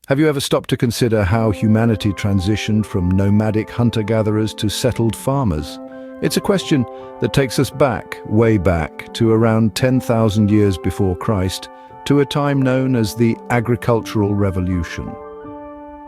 Have you ever stopped to consider how humanity transitioned from nomadic hunter-gatherers to settled farmers? It's a question that takes us back, way back, to around 10,000 years before Christ, to a time known as the agricultural revolution.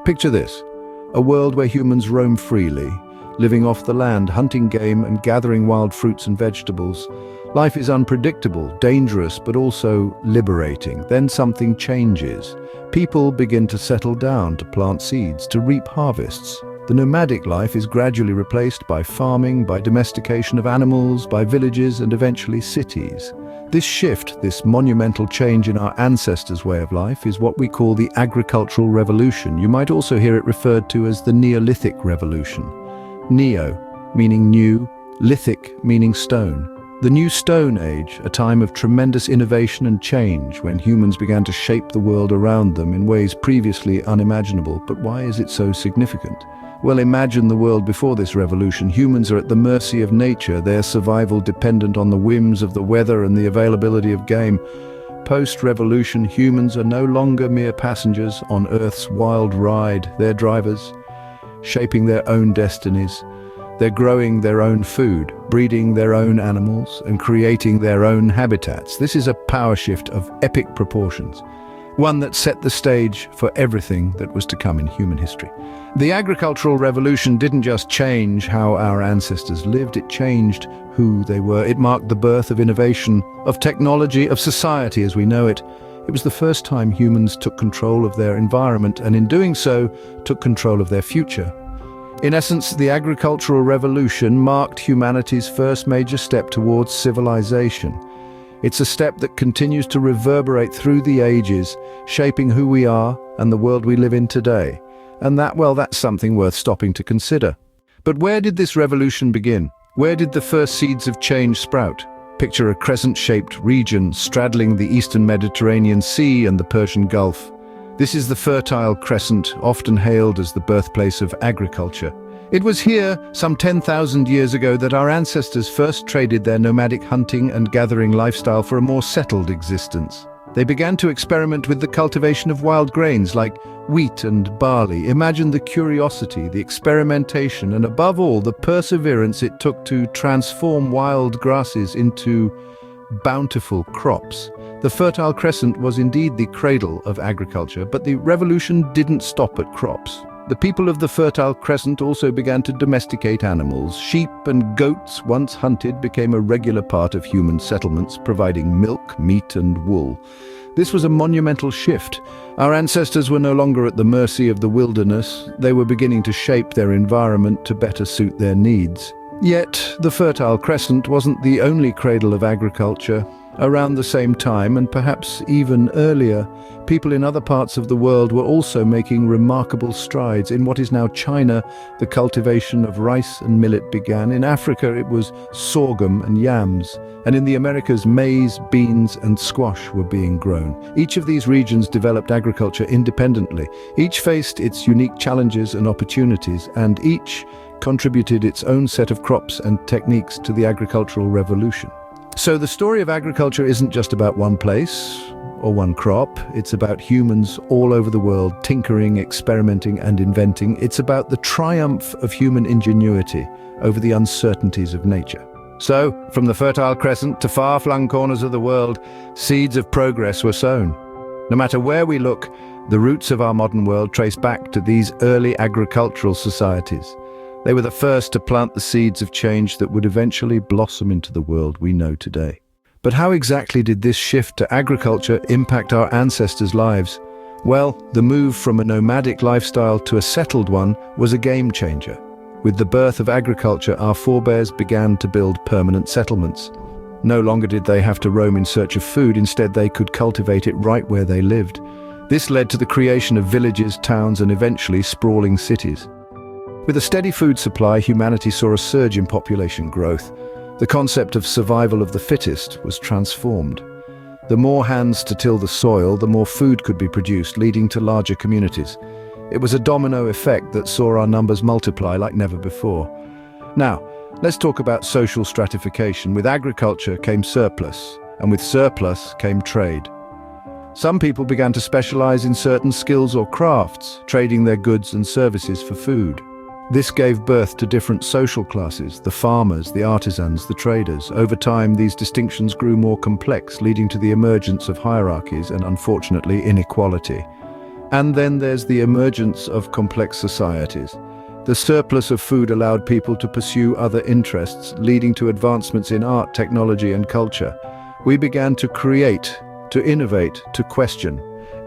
Picture this, a world where humans roam freely, living off the land, hunting game and gathering wild fruits and vegetables. Life is unpredictable, dangerous, but also liberating. Then something changes. People begin to settle down, to plant seeds, to reap harvests. The nomadic life is gradually replaced by farming, by domestication of animals, by villages and eventually cities. This shift, this monumental change in our ancestors' way of life, is what we call the agricultural revolution. You might also hear it referred to as the Neolithic revolution. Neo, meaning new, lithic, meaning stone. The New Stone Age, a time of tremendous innovation and change when humans began to shape the world around them in ways previously unimaginable. But why is it so significant? Well, imagine the world before this revolution. Humans are at the mercy of nature, their survival dependent on the whims of the weather and the availability of game. Post-revolution, humans are no longer mere passengers on Earth's wild ride. They're drivers, shaping their own destinies. They're growing their own food, breeding their own animals, and creating their own habitats. This is a power shift of epic proportions, one that set the stage for everything that was to come in human history. The agricultural revolution didn't just change how our ancestors lived, it changed who they were. It marked the birth of innovation, of technology, of society as we know it. It was the first time humans took control of their environment, and in doing so, took control of their future. In essence, the agricultural revolution marked humanity's first major step towards civilization. It's a step that continues to reverberate through the ages, shaping who we are and the world we live in today. And that's something worth stopping to consider. But where did this revolution begin? Where did the first seeds of change sprout? Picture a crescent-shaped region straddling the eastern Mediterranean Sea and the Persian Gulf. This is the Fertile Crescent, often hailed as the birthplace of agriculture. It was here, some 10,000 years ago, that our ancestors first traded their nomadic hunting and gathering lifestyle for a more settled existence. They began to experiment with the cultivation of wild grains like wheat and barley. Imagine the curiosity, the experimentation, and above all, the perseverance it took to transform wild grasses into bountiful crops. The Fertile Crescent was indeed the cradle of agriculture, but the revolution didn't stop at crops. The people of the Fertile Crescent also began to domesticate animals. Sheep and goats, once hunted, became a regular part of human settlements, providing milk, meat, and wool. This was a monumental shift. Our ancestors were no longer at the mercy of the wilderness. They were beginning to shape their environment to better suit their needs. Yet, the Fertile Crescent wasn't the only cradle of agriculture. Around the same time, and perhaps even earlier, people in other parts of the world were also making remarkable strides. In what is now China, the cultivation of rice and millet began. In Africa, it was sorghum and yams. And in the Americas, maize, beans, and squash were being grown. Each of these regions developed agriculture independently. Each faced its unique challenges and opportunities, and each contributed its own set of crops and techniques to the agricultural revolution. So the story of agriculture isn't just about one place or one crop. It's about humans all over the world, tinkering, experimenting, and inventing. It's about the triumph of human ingenuity over the uncertainties of nature. So, from the Fertile Crescent to far-flung corners of the world, seeds of progress were sown. No matter where we look, the roots of our modern world trace back to these early agricultural societies. They were the first to plant the seeds of change that would eventually blossom into the world we know today. But how exactly did this shift to agriculture impact our ancestors' lives? Well, the move from a nomadic lifestyle to a settled one was a game changer. With the birth of agriculture, our forebears began to build permanent settlements. No longer did they have to roam in search of food, instead they could cultivate it right where they lived. This led to the creation of villages, towns, and eventually sprawling cities. With a steady food supply, humanity saw a surge in population growth. The concept of survival of the fittest was transformed. The more hands to till the soil, the more food could be produced, leading to larger communities. It was a domino effect that saw our numbers multiply like never before. Now, let's talk about social stratification. With agriculture came surplus, and with surplus came trade. Some people began to specialize in certain skills or crafts, trading their goods and services for food. This gave birth to different social classes: the farmers, the artisans, the traders. Over time, these distinctions grew more complex, leading to the emergence of hierarchies and, unfortunately, inequality. And then there's the emergence of complex societies. The surplus of food allowed people to pursue other interests, leading to advancements in art, technology, and culture. We began to create, to innovate, to question.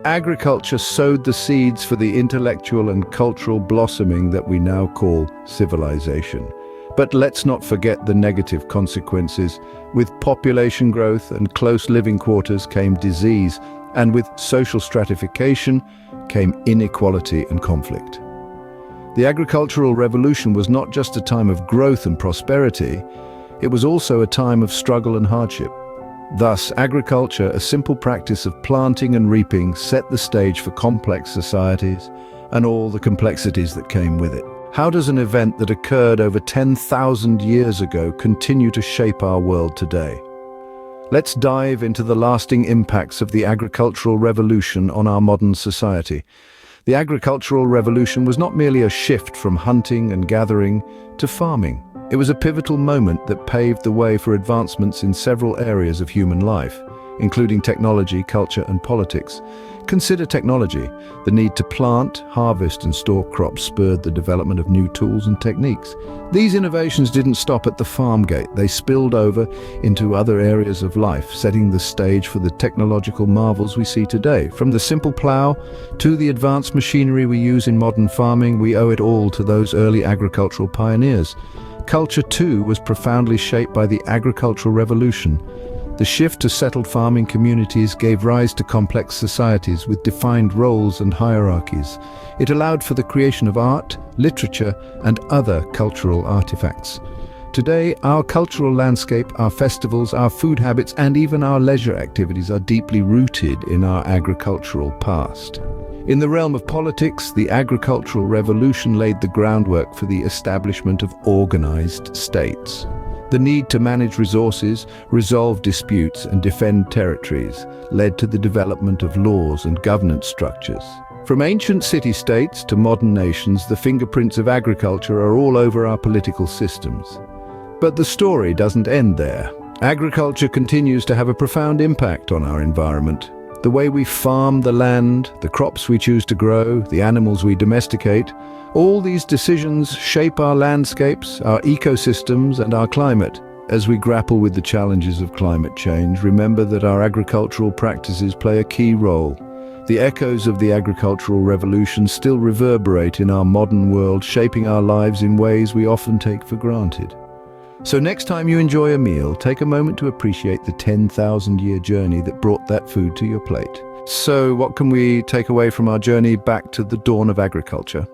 Agriculture sowed the seeds for the intellectual and cultural blossoming that we now call civilization. But let's not forget the negative consequences. With population growth and close living quarters came disease, and with social stratification came inequality and conflict. The agricultural revolution was not just a time of growth and prosperity, it was also a time of struggle and hardship. Thus, agriculture, a simple practice of planting and reaping, set the stage for complex societies and all the complexities that came with it. How does an event that occurred over 10,000 years ago continue to shape our world today? Let's dive into the lasting impacts of the agricultural revolution on our modern society. The agricultural revolution was not merely a shift from hunting and gathering to farming. It was a pivotal moment that paved the way for advancements in several areas of human life, including technology, culture, and politics. Consider technology. The need to plant, harvest, and store crops spurred the development of new tools and techniques. These innovations didn't stop at the farm gate. They spilled over into other areas of life, setting the stage for the technological marvels we see today. From the simple plow to the advanced machinery we use in modern farming, we owe it all to those early agricultural pioneers. Culture, too, was profoundly shaped by the agricultural revolution. The shift to settled farming communities gave rise to complex societies with defined roles and hierarchies. It allowed for the creation of art, literature, and other cultural artifacts. Today, our cultural landscape, our festivals, our food habits, and even our leisure activities are deeply rooted in our agricultural past. In the realm of politics, the agricultural revolution laid the groundwork for the establishment of organized states. The need to manage resources, resolve disputes, and defend territories led to the development of laws and governance structures. From ancient city-states to modern nations, the fingerprints of agriculture are all over our political systems. But the story doesn't end there. Agriculture continues to have a profound impact on our environment. The way we farm the land, the crops we choose to grow, the animals we domesticate, all these decisions shape our landscapes, our ecosystems, and our climate. As we grapple with the challenges of climate change, remember that our agricultural practices play a key role. The echoes of the agricultural revolution still reverberate in our modern world, shaping our lives in ways we often take for granted. So next time you enjoy a meal, take a moment to appreciate the 10,000-year journey that brought that food to your plate. So what can we take away from our journey back to the dawn of agriculture?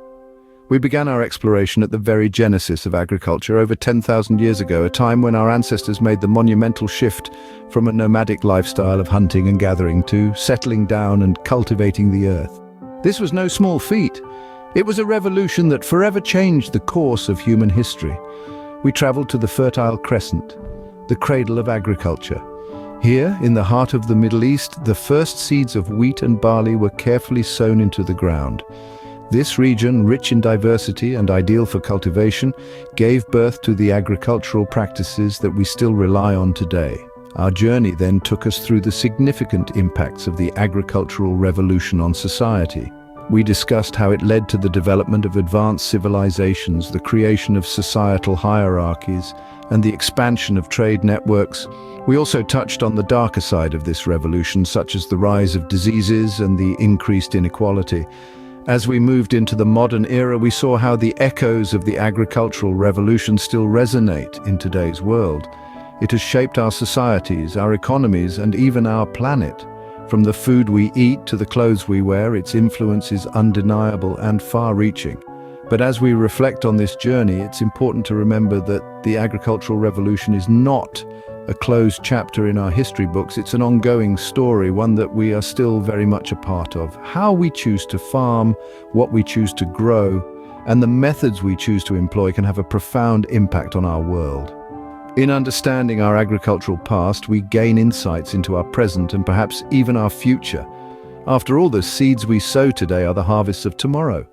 We began our exploration at the very genesis of agriculture over 10,000 years ago, a time when our ancestors made the monumental shift from a nomadic lifestyle of hunting and gathering to settling down and cultivating the earth. This was no small feat. It was a revolution that forever changed the course of human history. We traveled to the Fertile Crescent, the cradle of agriculture. Here, in the heart of the Middle East, the first seeds of wheat and barley were carefully sown into the ground. This region, rich in diversity and ideal for cultivation, gave birth to the agricultural practices that we still rely on today. Our journey then took us through the significant impacts of the agricultural revolution on society. We discussed how it led to the development of advanced civilizations, the creation of societal hierarchies, and the expansion of trade networks. We also touched on the darker side of this revolution, such as the rise of diseases and the increased inequality. As we moved into the modern era, we saw how the echoes of the agricultural revolution still resonate in today's world. It has shaped our societies, our economies, and even our planet. From the food we eat to the clothes we wear, its influence is undeniable and far-reaching. But as we reflect on this journey, it's important to remember that the agricultural revolution is not a closed chapter in our history books. It's an ongoing story, one that we are still very much a part of. How we choose to farm, what we choose to grow, and the methods we choose to employ can have a profound impact on our world. In understanding our agricultural past, we gain insights into our present and perhaps even our future. After all, the seeds we sow today are the harvests of tomorrow.